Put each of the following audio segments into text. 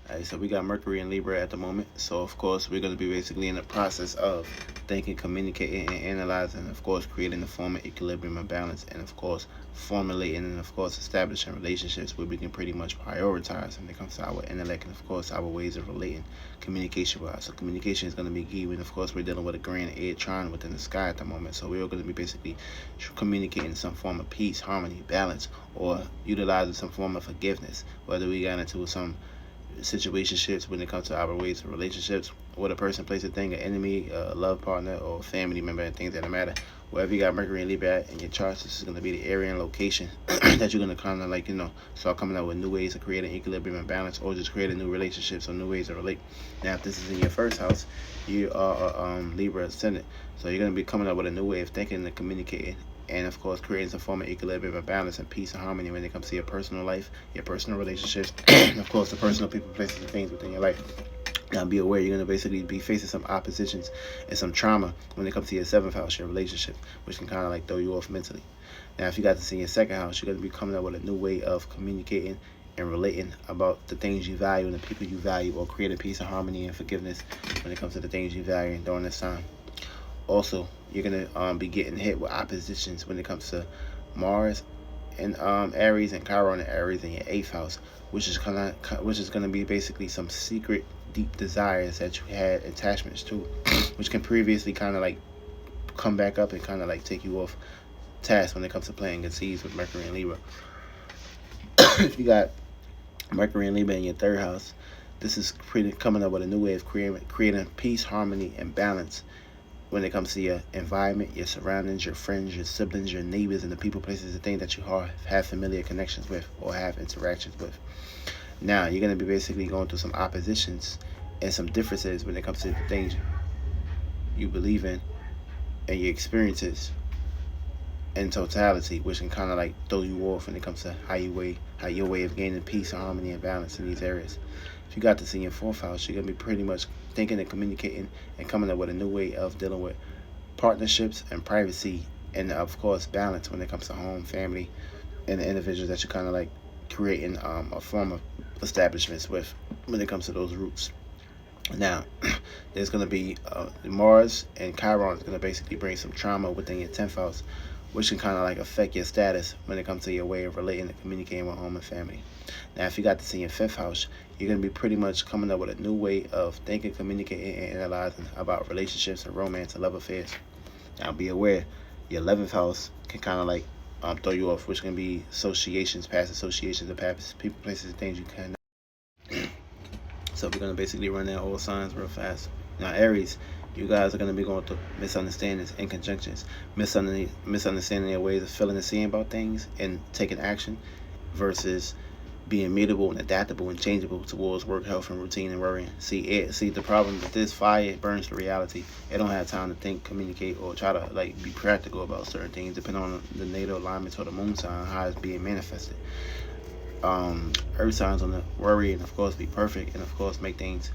Alright, so we got Mercury and Libra at the moment. So of course we're going to be basically in the process of thinking, communicating, and analyzing. Of course, creating a form of equilibrium and balance, and of course formulating and of course establishing relationships where we can pretty much prioritize when it comes to our intellect and of course our ways of relating, communication wise. So communication is going to be key. And of course we're dealing with a grand electron within the sky at the moment. So we're going to be basically communicating some form of peace, harmony, balance, or utilizing some form of forgiveness. Whether we got into some situationships when it comes to our ways of relationships with a person, place, a thing, an enemy, a love partner, or family member, and things that matter. Wherever you got Mercury and Libra in your charts, this is going to be the area and location that you're going to kind of like, start coming up with new ways of creating equilibrium and balance, or just creating new relationships or new ways to relate. Now, if this is in your first house, you are a Libra ascendant, so you're going to be coming up with a new way of thinking and communicating, and of course creating some form of equilibrium and balance and peace and harmony when it comes to your personal life, your personal relationships, and of course the personal people, places, and things within your life. Now be aware you're going to basically be facing some oppositions and some trauma when it comes to your 7th house, your relationship, which can kind of like throw you off mentally. Now if you got this in your 2nd house, you're going to be coming up with a new way of communicating and relating about the things you value and the people you value, or creating peace and harmony and forgiveness when it comes to the things you value during this time. Also, you're gonna be getting hit with oppositions when it comes to Mars and Aries and Chiron and Aries in your 8th house, which is gonna be basically some secret deep desires that you had attachments to, which can previously kind of like come back up and kind of like take you off task when it comes to playing good seeds with Mercury and Libra. If you got Mercury and Libra in your 3rd house, this is coming up with a new way of creating peace, harmony, and balance when it comes to your environment, your surroundings, your friends, your siblings, your neighbors, and the people, places, and things that you have familiar connections with or have interactions with. Now, you're going to be basically going through some oppositions and some differences when it comes to the things you believe in and your experiences in totality, which can kind of like throw you off when it comes to how your way of gaining peace, harmony, and balance in these areas. If you got this in your 4th house, you're going to be pretty much thinking and communicating and coming up with a new way of dealing with partnerships and privacy, and of course balance when it comes to home, family, and the individuals that you're kind of like creating a form of establishments with when it comes to those roots. Now, there's going to be Mars and Chiron is going to basically bring some trauma within your 10th house, which can kind of like affect your status when it comes to your way of relating and communicating with home and family. Now, if you got this in your 5th house, you're going to be pretty much coming up with a new way of thinking, communicating, and analyzing about relationships and romance and love affairs. Now, be aware, your 11th house can kind of like throw you off, which can be associations, past associations of past people, places, and things you can. So we're going to basically run down all signs real fast. Now, Aries, you guys are going to be going through misunderstandings and conjunctions, misunderstanding your ways of feeling and seeing about things and taking action, versus being mutable and adaptable and changeable towards work, health, and routine and worrying. See, the problem with this fire, it burns the reality. It don't have time to think, communicate, or try to like be practical about certain things, depending on the natal alignments or the moon sign, how it's being manifested. Earth signs on the worry and of course be perfect and of course make things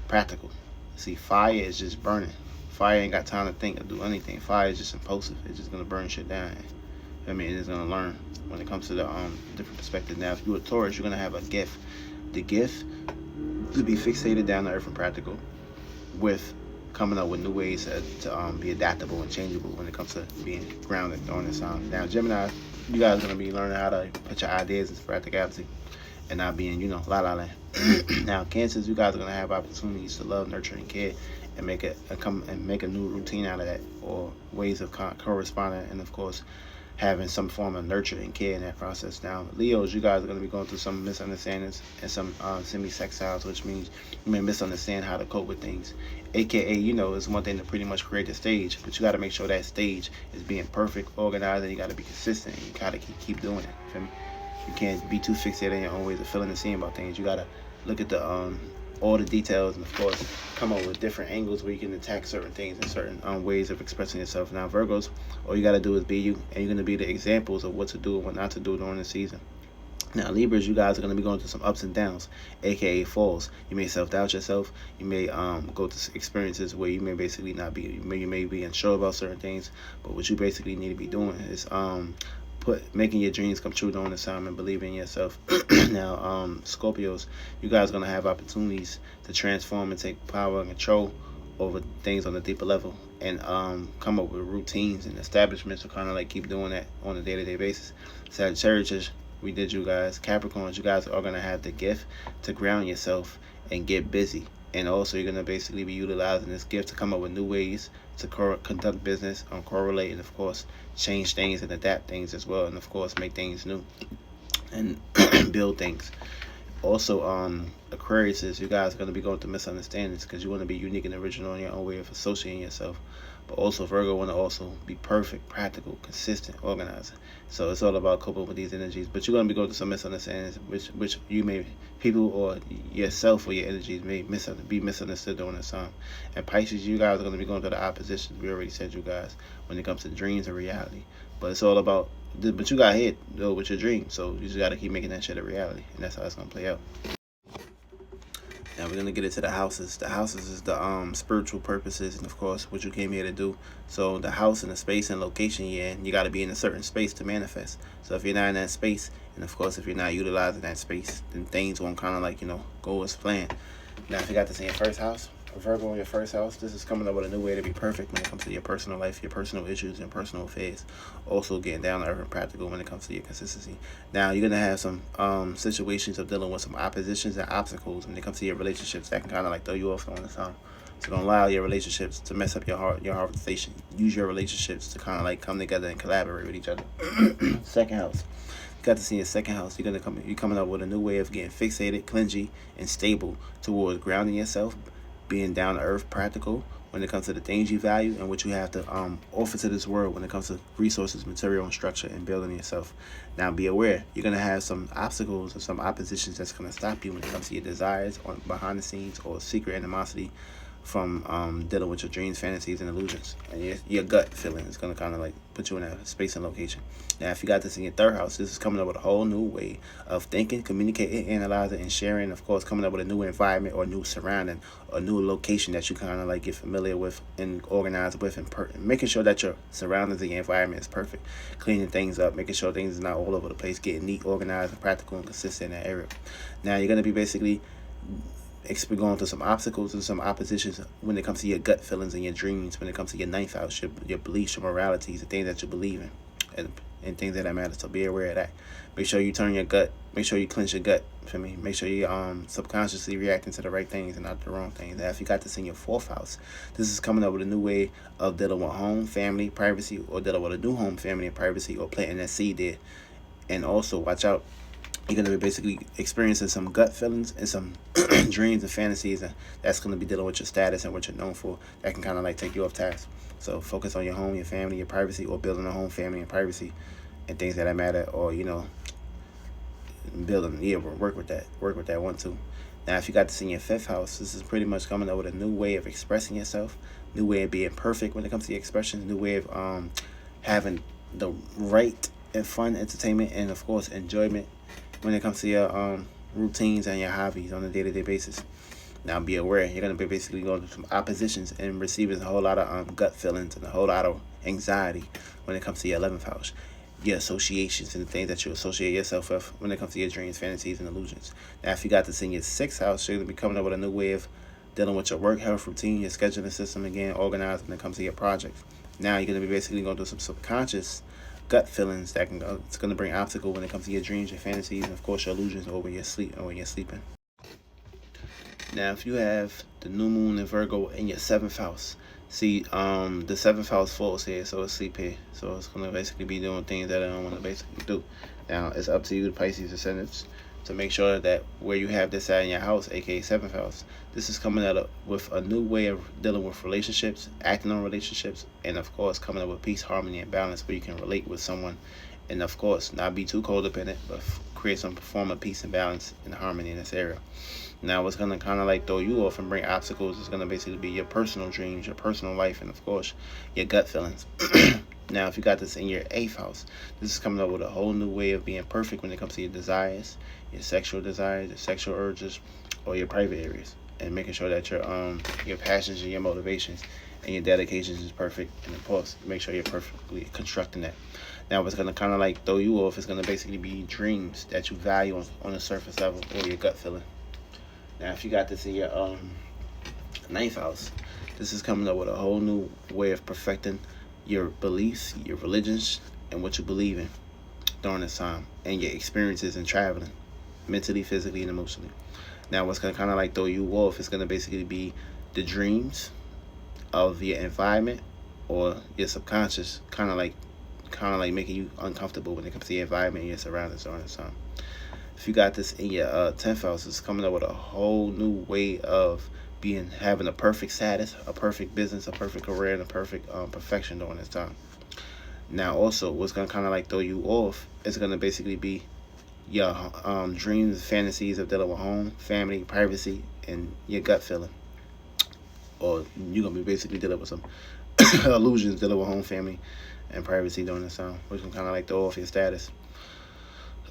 practical. See, fire is just burning. Fire ain't got time to think or do anything. Fire is just impulsive. It's just gonna burn shit down. I mean, it's gonna learn when it comes to the different perspectives. Now, if you're a Taurus, you're gonna have a gift. The gift to be fixated down to earth and practical, with coming up with new ways to be adaptable and changeable when it comes to being grounded during this time. Now, Gemini, you guys are gonna be learning how to put your ideas into practicality and not being, la la land. Now, Cancers, you guys are gonna have opportunities to love, nurture, and care, and make a new routine out of that, or ways of corresponding, and of course having some form of nurture and care in that process. Now, Leos, you guys are going to be going through some misunderstandings and some semi-sextiles, which means you may misunderstand how to cope with things. AKA, it's one thing to pretty much create the stage, but you got to make sure that stage is being perfect, organized, and you got to be consistent. And you got to keep doing it. Feel me? You can't be too fixated on your own ways of feeling and seeing about things. You got to look at all the details, and of course come up with different angles where you can attack certain things and certain ways of expressing yourself. Now, Virgos, all you got to do is be you, and you're going to be the examples of what to do and what not to do during the season. Now, Libras, you guys are going to be going through some ups and downs, aka falls. You may self-doubt yourself. You may go through experiences where you may basically not be, you may be unsure about certain things, but what you basically need to be doing is making your dreams come true during this time and believing in yourself. Now, Scorpios, you guys are gonna have opportunities to transform and take power and control over things on a deeper level, and come up with routines and establishments to kind of like keep doing that on a day-to-day basis. Sagittarius, we did you guys. Capricorns, you guys are gonna have the gift to ground yourself and get busy. And also, you're going to basically be utilizing this gift to come up with new ways to conduct business, correlate, and of course, change things and adapt things as well. And of course, make things new and build things. Also, Aquarius, you guys are going to be going through misunderstandings because you want to be unique and original in your own way of associating yourself. But also, Virgo want to also be perfect, practical, consistent, organized. So it's all about coping with these energies. But you're going to be going through some misunderstandings, which you may, people or yourself or your energies may be misunderstood during this time. And Pisces, you guys are going to be going through the opposition. We already said you guys when it comes to dreams and reality. But it's all about, but you got hit though with your dream. So you just got to keep making that shit a reality. And that's how it's going to play out. Now we're gonna get into the houses. The houses is the spiritual purposes and of course what you came here to do. So the house and the space and location you're in, you gotta be in a certain space to manifest. So if you're not in that space, and of course if you're not utilizing that space, then things won't kinda like, go as planned. Now if you got this in your first house, Virgo in your first house, this is coming up with a new way to be perfect when it comes to your personal life, your personal issues, and personal affairs. Also getting down to earth and practical when it comes to your consistency. Now you're gonna have some situations of dealing with some oppositions and obstacles when it comes to your relationships that can kind of like throw you off on the time. So don't allow your relationships to mess up your harmonization. Use your relationships to kind of like come together and collaborate with each other. Second house. You got to see your second house. You're coming up with a new way of getting fixated, clingy, and stable towards grounding yourself, being down to earth, practical when it comes to the things you value and what you have to offer to this world when it comes to resources, material, and structure, and building yourself. Now be aware, you're going to have some obstacles or some oppositions that's going to stop you when it comes to your desires on behind the scenes or secret animosity from dealing with your dreams, fantasies, and illusions. And your gut feeling is going to kind of like put you in a space and location. Now, if you got this in your third house, this is coming up with a whole new way of thinking, communicating, analyzing, and sharing. Of course, coming up with a new environment or new surrounding or new location that you kind of like get familiar with and organized with, and making sure that your surroundings and your environment is perfect. Cleaning things up, making sure things are not all over the place, getting neat, organized, and practical and consistent in that area. Now, you're going to be basically going through some obstacles and some oppositions when it comes to your gut feelings and your dreams, when it comes to your ninth house, your beliefs, your moralities, the things that you believe in, and things that matter. So be aware of that. Make sure you turn your gut. Make sure you clench your gut. For me, make sure you subconsciously reacting to the right things and not the wrong things. Now, if you got this in your fourth house, this is coming up with a new way of dealing with home, family, privacy, or dealing with a new home, family, and privacy, or planting that seed there. And also, watch out. You're going to be basically experiencing some gut feelings and some dreams and fantasies, and that's going to be dealing with your status and what you're known for. That can kind of like take you off task. So focus on your home, your family, your privacy, or building a home, family, and privacy, and things that matter, or building. Work with that one too. Now, if you got this in your fifth house, this is pretty much coming up with a new way of expressing yourself, new way of being perfect when it comes to your expressions, new way of having the right and fun entertainment, and of course enjoyment when it comes to your routines and your hobbies on a day-to-day basis. Now be aware, you're going to be basically going through some oppositions and receiving a whole lot of gut feelings and a whole lot of anxiety when it comes to your 11th house, your associations and the things that you associate yourself with when it comes to your dreams, fantasies, and illusions. Now if you got this in your 6th house, you're going to be coming up with a new way of dealing with your work, health, routine, your scheduling system, again, organized when it comes to your projects. Now you're going to be basically going through some subconscious gut feelings that it's going to bring obstacle when it comes to your dreams, your fantasies, and of course your illusions over your sleep or when you're sleeping. Now, if you have the new moon in Virgo in your 7th house, see, the 7th house falls here, so it's sleep here. So it's going to basically be doing things that I don't want to basically do. Now, it's up to you, the Pisces ascendants, to make sure that where you have this at in your house, aka 7th house, this is coming out with a new way of dealing with relationships, acting on relationships, and of course coming up with peace, harmony, and balance where you can relate with someone, and of course not be too codependent, but create some form of peace and balance and harmony in this area. Now, what's going to kind of like throw you off and bring obstacles is going to basically be your personal dreams, your personal life, and of course your gut feelings. Now, if you got this in your 8th house, this is coming up with a whole new way of being perfect when it comes to your desires, your sexual desires, your sexual urges, or your private areas, and making sure that your passions and your motivations and your dedication is perfect. And of course, make sure you're perfectly constructing that. Now, what's gonna kind of like throw you off is gonna basically be dreams that you value on the surface level or your gut feeling. Now, if you got this in your ninth house, this is coming up with a whole new way of perfecting your beliefs, your religions, and what you believe in during this time, and your experiences in traveling, mentally, physically, and emotionally. Now, what's gonna kind of like throw you off is gonna basically be the dreams of your environment or your subconscious, kind of like making you uncomfortable when it comes to your environment and your surroundings during this time. If you got this in your 10th house, it's coming up with a whole new way of having a perfect status, a perfect business, a perfect career, and a perfect perfection during this time. Now, also, what's gonna kind of like throw you off is gonna basically be your dreams, fantasies of dealing with home, family, privacy, and your gut feeling. Or you're gonna be basically dealing with some illusions dealing with home, family, and privacy during this time, which can kind of like throw off your status.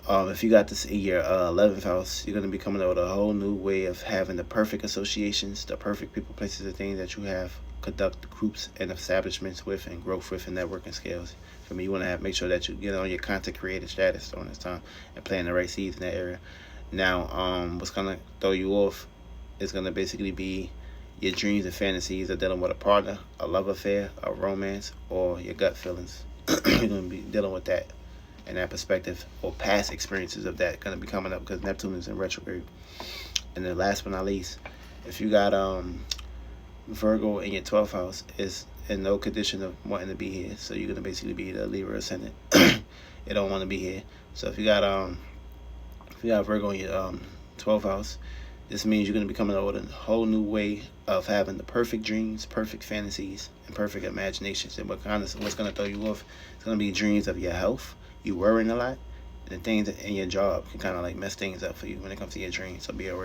If you got this in your 11th house, you're going to be coming up with a whole new way of having the perfect associations, the perfect people, places, and things that you have conduct groups and establishments with and growth with and networking skills. For me, you want to make sure that you get on your content creator status during this time and plant the right seeds in that area. Now, what's going to throw you off is going to basically be your dreams and fantasies of dealing with a partner, a love affair, a romance, or your gut feelings. You're going to be dealing with that in that perspective, or past experiences of that going to be coming up because Neptune is in retrograde. And then last but not least, if you got Virgo in your 12th house, is in no condition of wanting to be here. So you're going to basically be the Libra ascendant. You don't want to be here. So if you got Virgo in your 12th house, this means you're going to be coming up with a whole new way of having the perfect dreams, perfect fantasies, and perfect imaginations. And what's going to throw you off is going to be dreams of your health. You worrying a lot, and the things in your job can kind of like mess things up for you when it comes to your dreams. So be aware.